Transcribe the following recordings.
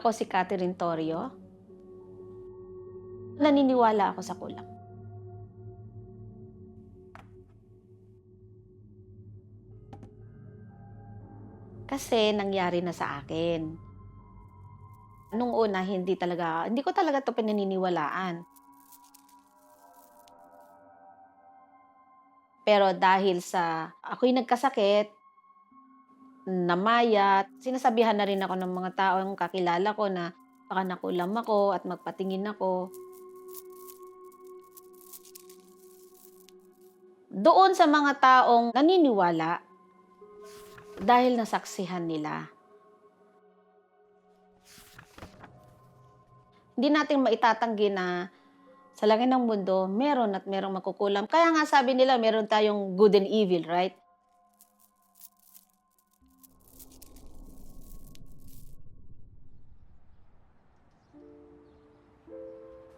Ako si Catherine Torrio. Naniniwala ako sa kulang. Kasi nangyari na sa akin. Nung una hindi ko talaga 'to pinaniniwalaan. Pero dahil sa ako'y nagkasakit, namayat, sinasabihan na rin ako ng mga taong kakilala ko na baka nakulam ako at magpatingin ako. Doon sa mga taong naniniwala dahil nasaksihan nila. Hindi natin maitatanggi na sa langit ng mundo, meron at merong makukulam. Kaya nga sabi nila meron tayong good and evil, right?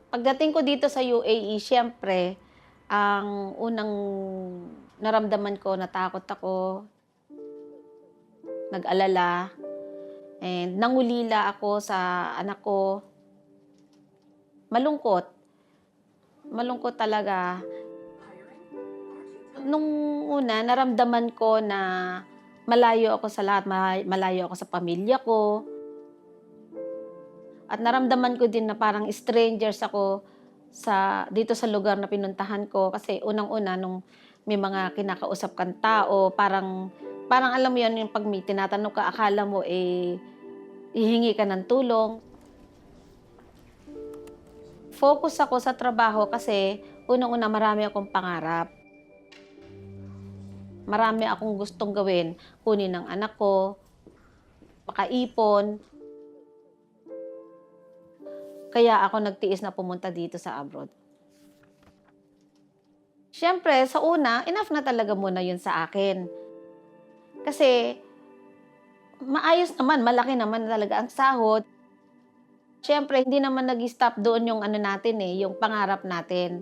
Pagdating ko dito sa UAE, siyempre, ang unang naramdaman ko, natakot ako, nag-alala, and nangulila ako sa anak ko. Malungkot. Malungkot talaga. Nung una, naramdaman ko na malayo ako sa lahat, malayo ako sa pamilya ko. At naramdaman ko din na parang strangers ako dito sa lugar na pinuntahan ko. Kasi unang-una, nung may mga kinakausap kang tao, parang alam mo yun, yung pag may tinatanong ka, akala mo hihingi ka ng tulong. Focus ako sa trabaho kasi unang-una marami akong pangarap. Marami akong gustong gawin, kunin ang anak ko, makaipon. Kaya ako nagtiis na pumunta dito sa abroad. Siyempre, sa una, enough na talaga muna yun sa akin. Kasi maayos naman, malaki naman talaga ang sahod. Siyempre, hindi naman nag-stop doon yung natin yung pangarap natin.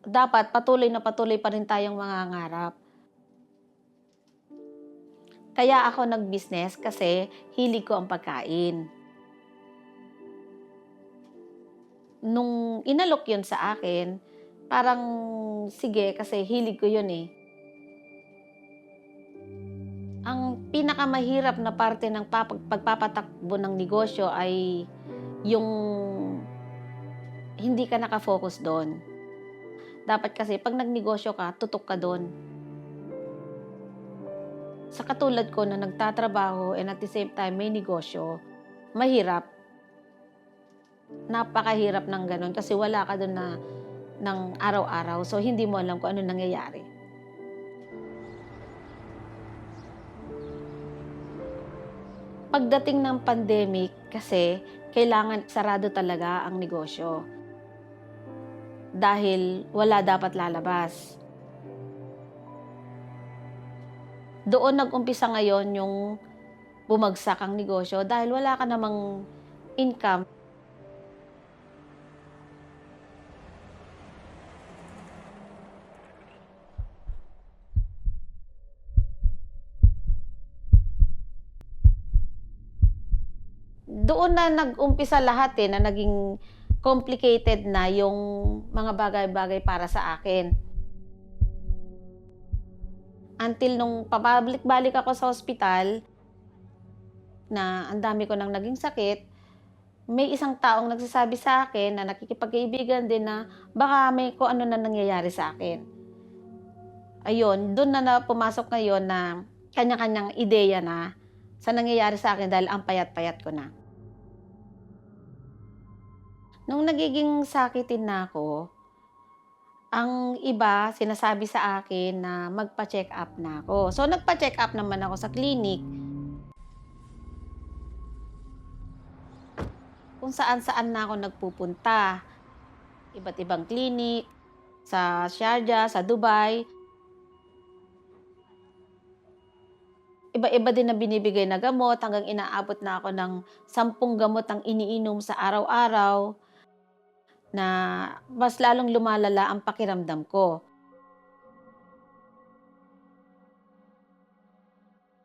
Dapat patuloy na patuloy pa rin tayong mangangarap. Kaya ako nag-business kasi hilig ko ang pagkain. Nung inalok yun sa akin, parang sige kasi hilig ko yun eh. Ang pinakamahirap na parte ng pagpapatakbo ng negosyo ay yung hindi ka naka-focus doon. Dapat kasi 'pag nagnegosyo ka, tutok ka doon. Sa katulad ko na nagtatrabaho and at the same time may negosyo, mahirap. Napakahirap ng gano'n kasi wala ka do'n ng araw-araw, so hindi mo alam kung ano nangyayari. Pagdating ng pandemic kasi kailangan sarado talaga ang negosyo. Dahil wala dapat lalabas. Doon nag-umpisa ngayon yung bumagsak ang negosyo dahil wala ka namang income. Doon na nag-umpisa lahat na naging complicated na yung mga bagay-bagay para sa akin. Until nung pabalik-balik ako sa ospital, na ang dami ko nang naging sakit, may isang taong nagsasabi sa akin na nakikipagkaibigan din na baka may kung ano na nangyayari sa akin. Ayun, dun na pumasok ngayon na kanya-kanyang ideya na sa nangyayari sa akin dahil ang payat-payat ko na. Nung nagiging sakitin na ako, ang iba sinasabi sa akin na magpa-check-up na ako. So nagpa-check-up naman ako sa clinic. Kung saan-saan na ako nagpupunta. Iba't ibang clinic, sa Sharjah, sa Dubai. Iba-iba din na binibigay na gamot hanggang inaabot na ako ng 10 gamot ang iniinom sa araw-araw na mas lalong lumalala ang pakiramdam ko.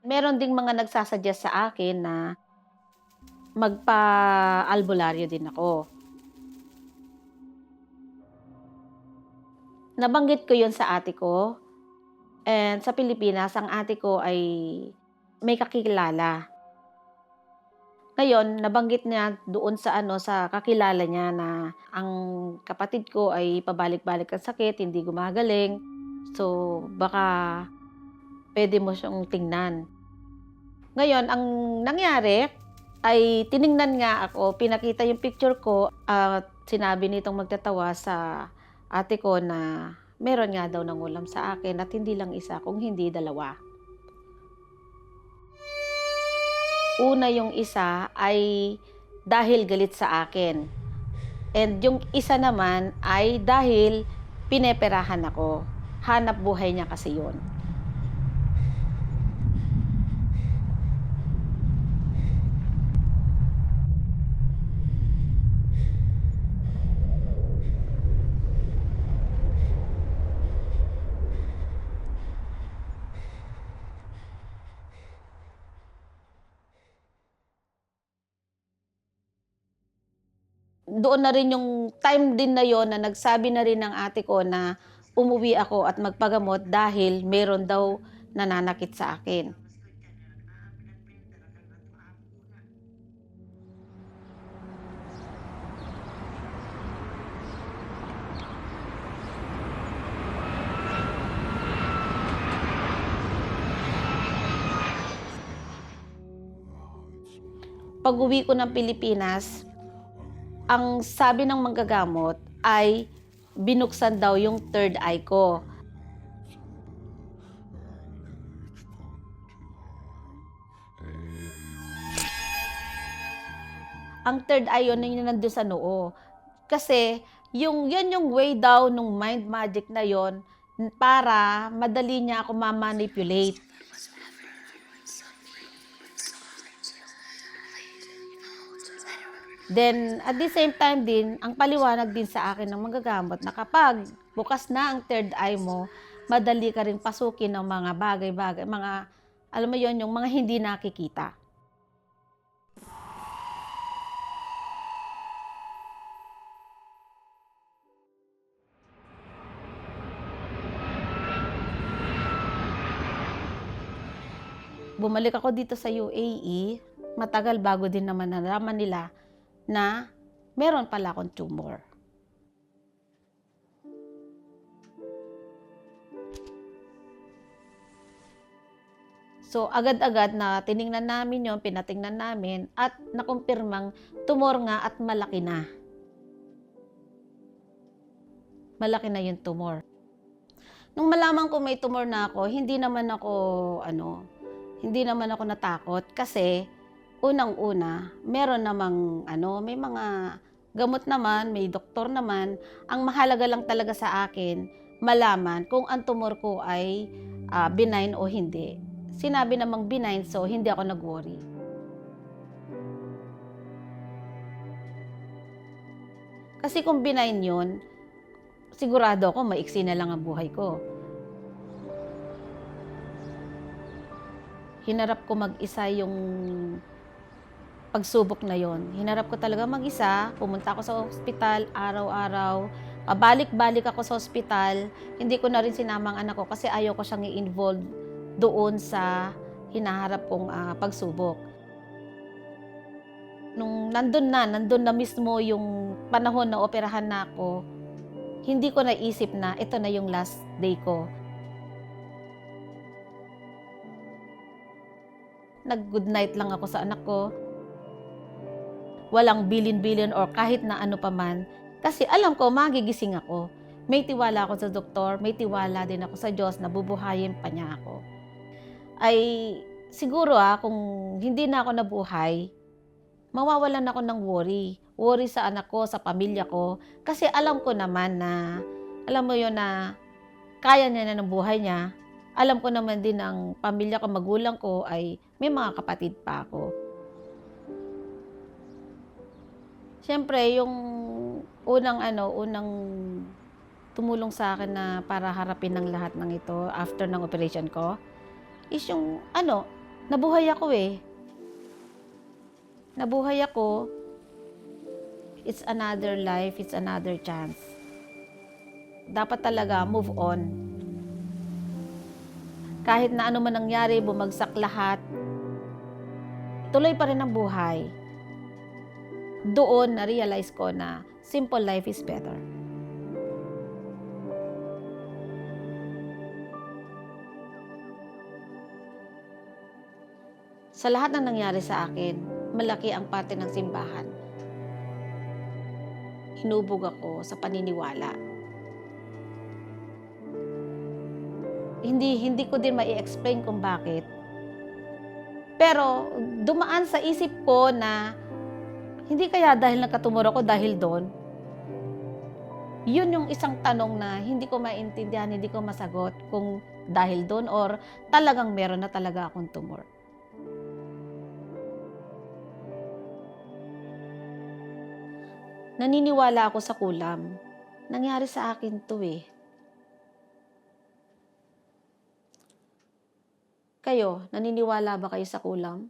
Meron ding mga nagsa-suggest sa akin na magpa-albularyo din ako. Nabanggit ko 'yun sa ate ko, and sa Pilipinas ang ate ko ay may kakilala. Ngayon nabanggit niya doon sa ano, sa kakilala niya na ang kapatid ko ay pabalik-balik ang sakit, hindi gumagaling. So, baka puwede mo siyang tingnan. Ngayon ang nangyari ay tiningnan nga ako, pinakita yung picture ko at sinabi nitong magtatawa sa ate ko na meron nga daw nangulam sa akin at hindi lang isa kung hindi dalawa. Una yung isa ay dahil galit sa akin, and yung isa naman ay dahil pineperahan ako. Hanap buhay niya kasi yun. Doon na rin yung time din na yon na nagsabi na rin ng ate ko na umuwi ako at magpagamot dahil meron daw nananakit sa akin. Pag-uwi ko ng Pilipinas, ang sabi ng manggagamot ay binuksan daw yung third eye ko. Ang third eye yun yung nandun sa noo. Kasi yan yung way daw nung mind magic na yon para madali niya ako ma-manipulate. Then, at the same time din, ang paliwanag din sa akin ng manggagamot na kapag bukas na ang third eye mo, madali ka rin pasukin ng mga bagay-bagay, mga, alam mo yon yung mga hindi nakikita. Bumalik ako dito sa UAE, matagal bago din naman nalaman nila na meron pala akong tumor. So, agad-agad na tiningnan namin yon, pinatingnan namin at nakumpirmang tumor nga at malaki na. Malaki na yung tumor. Nung malaman ko may tumor na ako, hindi naman ako natakot kasi unang-una, meron namang may mga gamot naman, may doktor naman. Ang mahalaga lang talaga sa akin, malaman kung ang tumor ko ay benign o hindi. Sinabi namang benign, so hindi ako nag-worry. Kasi kung benign yun, sigurado ako maiksi na lang ang buhay ko. Hinarap ko mag-isa yung pagsubok na yon. Hinarap ko talaga mag-isa, pumunta ako sa ospital araw-araw, pabalik-balik ako sa ospital. Hindi ko na rin sinama ang anak ko kasi ayaw ko siyang i-involve doon sa hinaharap kong pagsubok. Nung nandun na mismo yung panahon na operahan na ako, hindi ko naisip na ito na yung last day ko. Nag-good night lang ako sa anak ko. Walang bilin-bilin or kahit na ano pa man. Kasi alam ko, magigising ako. May tiwala ako sa doktor, may tiwala din ako sa Diyos na bubuhayin pa niya ako. Ay siguro kung hindi na ako nabuhay, mawawalan ako ng worry. Worry sa anak ko, sa pamilya ko. Kasi alam ko naman na, alam mo yun na kaya niya na ng buhay niya. Alam ko naman din ang pamilya ko, magulang ko ay may mga kapatid pa ako. Siyempre, yung unang tumulong sa akin na para harapin ang lahat ng ito after ng operation ko, is yung nabuhay ako eh. nabuhay ako, it's another life, it's another chance. Dapat talaga move on. Kahit na ano man nangyari, bumagsak lahat, tuloy pa rin ang buhay. Doon na-realize ko na simple life is better. Sa lahat ng nangyari sa akin, malaki ang parte ng simbahan. Hinubog ako sa paniniwala. Hindi ko din mai-explain kung bakit. Pero dumaan sa isip ko na hindi kaya dahil nagkatumor ako dahil doon. Yun yung isang tanong na hindi ko maintindihan, hindi ko masagot kung dahil doon or talagang meron na talaga akong tumor. Naniniwala ako sa kulam. Nangyari sa akin to eh. Kayo, naniniwala ba kayo sa kulam?